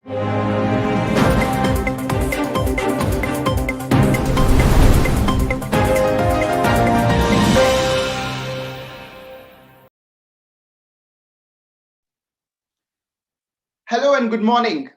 Hello and good morning,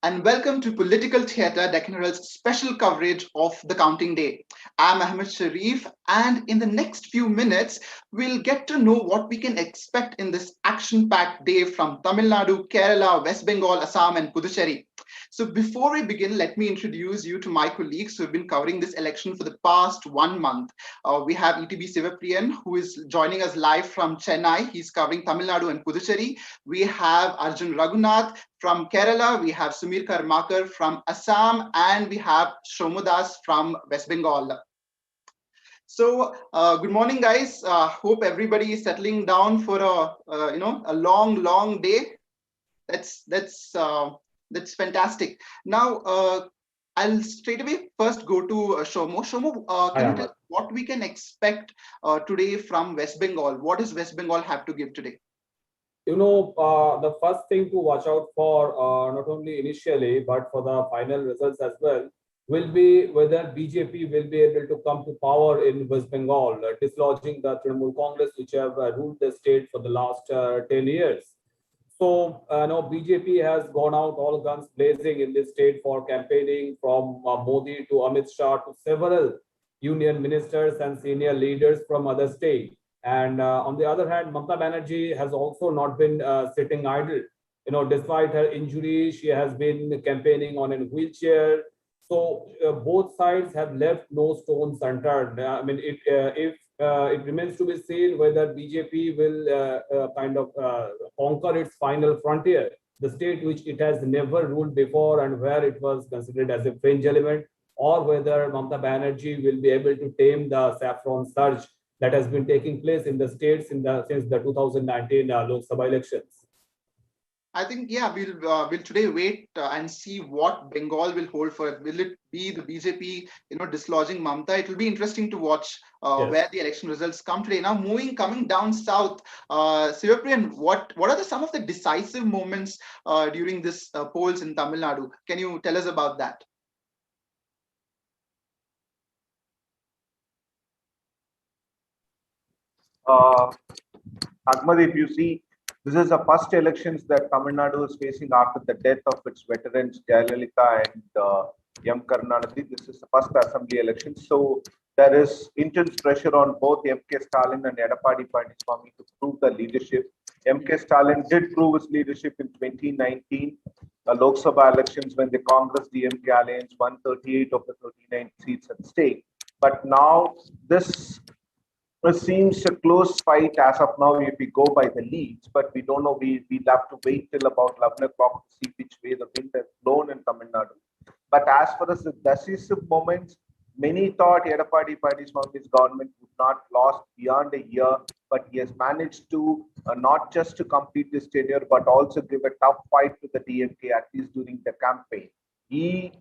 and welcome to Political Theatre, Deccan Herald's special coverage of the counting day. I'm Ahmed Shariff, and in the next few minutes, we'll get to know what we can expect in this action-packed day from Tamil Nadu, Kerala, West Bengal, Assam, and Puducherry. So before we begin, let me introduce you to my colleagues who have been covering this election for the past 1 month. We have ETB Sivapriyan, who is joining us live from Chennai. He's covering Tamil Nadu and Puducherry. We have Arjun Raghunath from Kerala. We have Sumir Karmakar from Assam, and we have Shomudas from West Bengal. So, good morning, guys. Hope everybody is settling down for a long day. That's fantastic. Now, I'll straight away first go to Shomo. Shomo, can you tell us what we can expect today from West Bengal? What does West Bengal have to give today? The first thing to watch out for, not only initially, but for the final results as well, will be whether BJP will be able to come to power in West Bengal, dislodging the Trinamool Congress, which have ruled the state for the last 10 years. So, BJP has gone out all guns blazing in this state for campaigning, from Modi to Amit Shah to several union ministers and senior leaders from other states. And on the other hand, Mamata Banerjee has also not been sitting idle. Despite her injury, she has been campaigning on a wheelchair. So both sides have left no stone unturned. It remains to be seen whether BJP will conquer its final frontier, the state which it has never ruled before and where it was considered as a fringe element, or whether Mamata Banerjee will be able to tame the saffron surge that has been taking place in the states since the 2019 Lok Sabha elections. I think, yeah, we'll today wait and see what Bengal will hold for it. Will it be the BJP, dislodging Mamata? It will be interesting to watch where the election results come today. Now, coming down south, Sivapriyan, what are some of the decisive moments during this polls in Tamil Nadu? Can you tell us about that? Ahmed, if you see, this is the first elections that Tamil Nadu is facing after the death of its veterans Jayalalitha and M. Karunanidhi. This is the first assembly election. So there is intense pressure on both M.K. Stalin and Edappadi Palaniswamy to prove the leadership. M.K. Stalin did prove his leadership in 2019, the Lok Sabha elections, when the Congress-DMK alliance won 38 of the 39 seats at stake. But now this seems a close fight as of now if we go by the leads, but we don't know. We'll have to wait till about 11 o'clock to see which way the wind has blown in Tamil Nadu. But as far as the decisive moments, many thought Edappadi Palaniswamy's government would not last beyond a year, but he has managed to not just to complete this tenure, but also give a tough fight to the DMK, at least during the campaign. He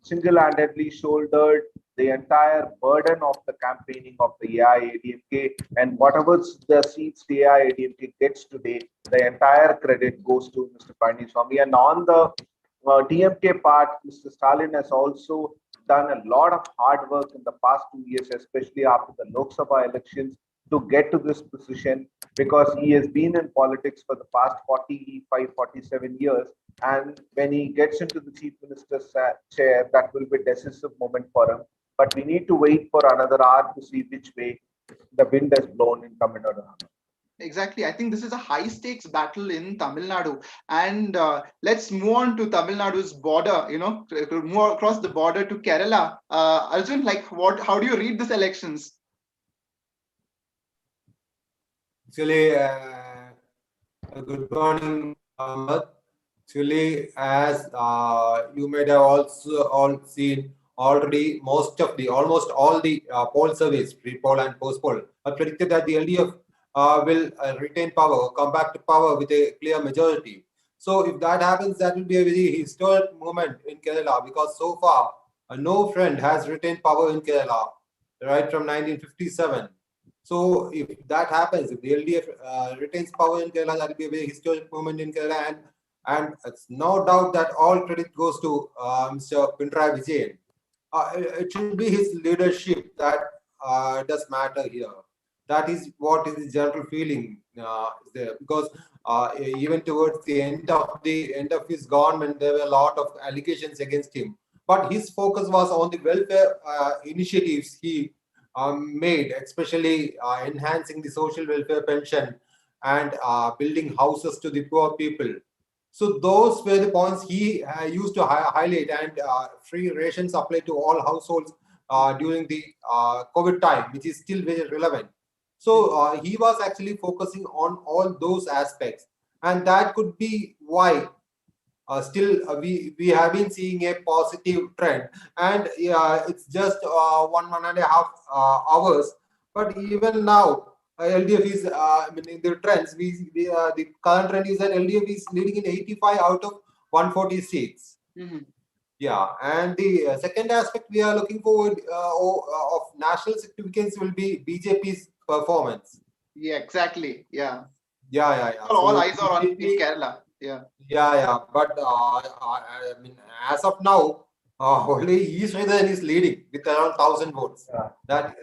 single-handedly shouldered the entire burden of the campaigning of the AIADMK, and whatever the seats the AIADMK gets today, the entire credit goes to Mr. Palaniswamy. And on the DMK part, Mr. Stalin has also done a lot of hard work in the past 2 years, especially after the Lok Sabha elections, to get to this position, because he has been in politics for the past 45, 47 years. And when he gets into the chief minister's chair, that will be a decisive moment for him. But we need to wait for another hour to see which way the wind has blown in Tamil Nadu. Exactly. I think this is a high stakes battle in Tamil Nadu. And let's move on to Tamil Nadu's border, to move across the border to Kerala. Arjun, how do you read these elections? Actually, good morning, Ahmed. Actually, as you might have also all seen already, almost all the poll surveys, pre-poll and post-poll, have predicted that the LDF will retain power, come back to power with a clear majority. So if that happens, that will be a very historic moment in Kerala, because so far no friend has retained power in Kerala right from 1957. So if that happens, if the LDF retains power in Kerala, that will be a very historic moment in Kerala. And And it's no doubt that all credit goes to Mr. Pinarayi Vijayan. It should be his leadership that does matter here. That is what is the general feeling there, because even towards the end of his government, there were a lot of allegations against him. But his focus was on the welfare initiatives he made, especially enhancing the social welfare pension and building houses to the poor people. So those were the points he used to highlight, and free rations applied to all households during the COVID time, which is still very relevant. So he was actually focusing on all those aspects, and that could be why still we have been seeing a positive trend. And it's just 1.5 hours, but even now LDF is in the trends. The current trend is that LDF is leading in 85 out of 140 seats. Yeah, and the second aspect we are looking forward of national significance will be BJP's performance. Yeah, exactly. Yeah. Yeah. All eyes are on Kerala. Yeah. But I mean, as of now, only East Region is leading with around 1,000 votes. Yeah.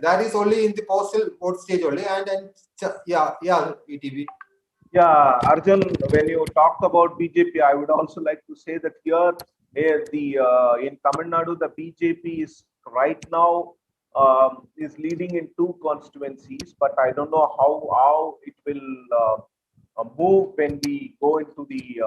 That is only in the postal vote stage only, and ETB. Yeah, Arjun, when you talked about BJP, I would also like to say that here, in Tamil Nadu, the BJP is right now is leading in 2 constituencies, but I don't know how it will move when we go into the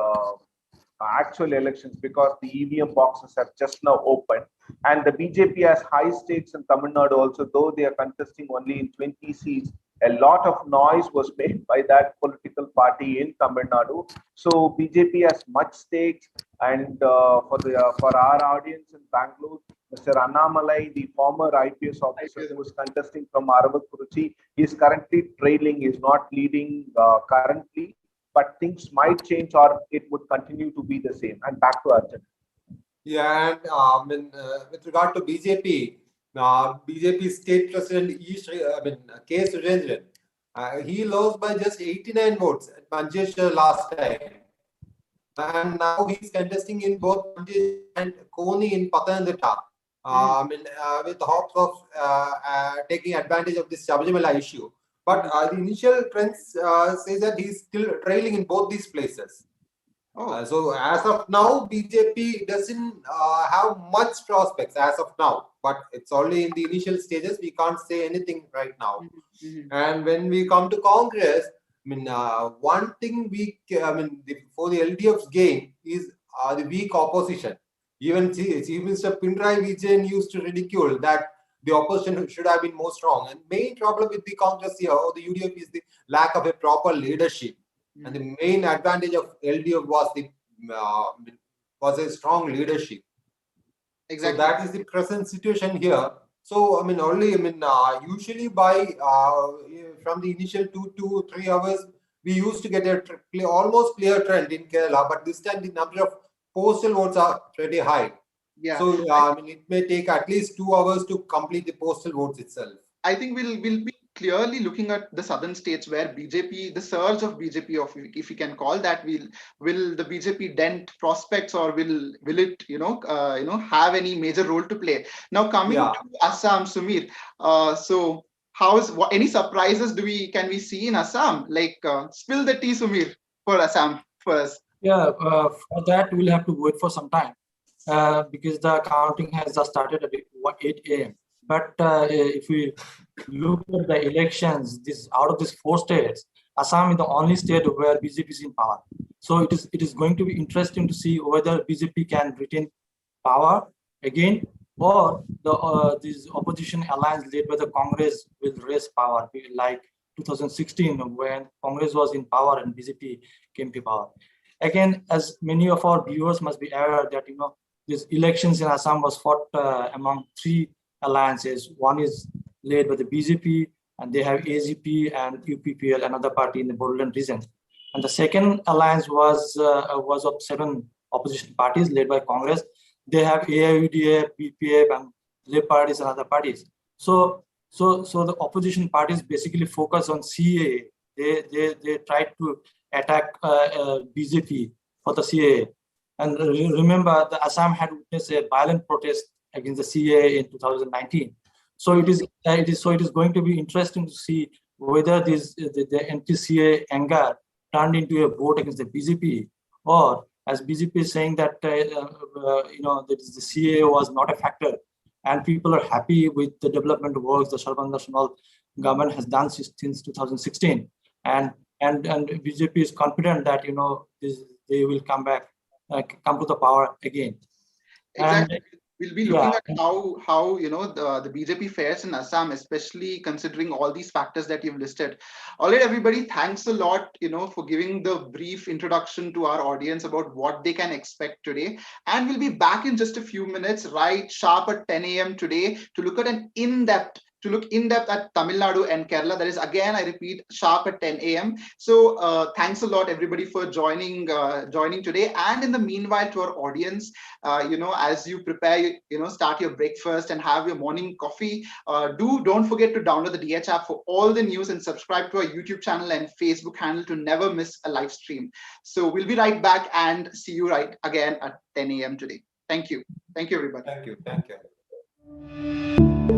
actual elections, because the EVM boxes have just now opened, and the BJP has high stakes in Tamil Nadu also, though they are contesting only in 20 seats. A lot of noise was made by that political party in Tamil Nadu. So BJP has much stakes, and for our audience in Bangalore, Mr. Annamalai, the former IPS officer who was contesting from Aravakuruchi, is currently trailing, is not leading currently, but things might change or it would continue to be the same. And back to Arjun. Yeah, and with regard to BJP, BJP state president K. Surendran, he lost by just 89 votes at Manchester last time. And now he's contesting in both Manchester and Koni in Pathanamthitta. With hopes of taking advantage of this Sabarimala issue. But the initial trends say that he's still trailing in both these places. So as of now, BJP doesn't have much prospects as of now, but it's only in the initial stages. We can't say anything right now. And when we come to Congress, one thing for the LDF's gain is the weak opposition. Even Chief Minister Pinarayi Vijayan used to ridicule that the opposition should have been more strong. And main problem with the Congress here, or the UDF, is the lack of a proper leadership. And the main advantage of LDF was a strong leadership. Exactly. So that is the present situation here. So usually by from the initial 2 to 3 hours, we used to get a almost clear trend in Kerala, but this time the number of postal votes are pretty high. Yeah. So it may take at least 2 hours to complete the postal votes itself. I think we'll be clearly looking at the southern states where BJP, the surge of BJP, if we can call that, will the BJP dent prospects, or will it have any major role to play? Now coming to Assam, Sumir. So any surprises can we see in Assam? Like spill the tea, Sumir, for Assam first. Yeah, for that we'll have to wait for some time because the counting has just started at 8 a.m. But if we look at the elections, out of these 4 states, Assam is the only state where BJP is in power. So it is going to be interesting to see whether BJP can retain power again, or this opposition alliance led by the Congress will raise power, like 2016 when Congress was in power and BJP came to power. Again, as many of our viewers must be aware that these elections in Assam was fought among 3 alliances. One is led by the BJP, and they have AGP and UPPL, another party in the Borderland region. And the second alliance was of 7 opposition parties led by Congress. They have AIUDF, BPF, and Labour parties and other parties. So the opposition parties basically focus on CAA. They tried to attack BJP for the CAA. And remember, the Assam had witnessed a violent protest against the CAA in 2019. So it is going to be interesting to see whether the anti-CAA anger turned into a vote against the BJP, or as BJP is saying that that the CAA was not a factor, and people are happy with the development works the Sarbanna Sonal government has done since 2016, and BJP is confident that they will come to the power again. Exactly. We'll be looking at how the BJP fares in Assam, especially considering all these factors that you've listed. All right, everybody, thanks a lot for giving the brief introduction to our audience about what they can expect today. And we'll be back in just a few minutes, right sharp at 10 a.m. today, to look at an in-depth at Tamil Nadu and Kerala. That is, again, I repeat, sharp at 10 a.m. So thanks a lot, everybody, for joining today. And in the meanwhile, to our audience, as you prepare, start your breakfast and have your morning coffee, don't forget to download the DH app for all the news and subscribe to our YouTube channel and Facebook handle to never miss a live stream. So we'll be right back and see you right again at 10 a.m. today. Thank you. Thank you, everybody. Thank you.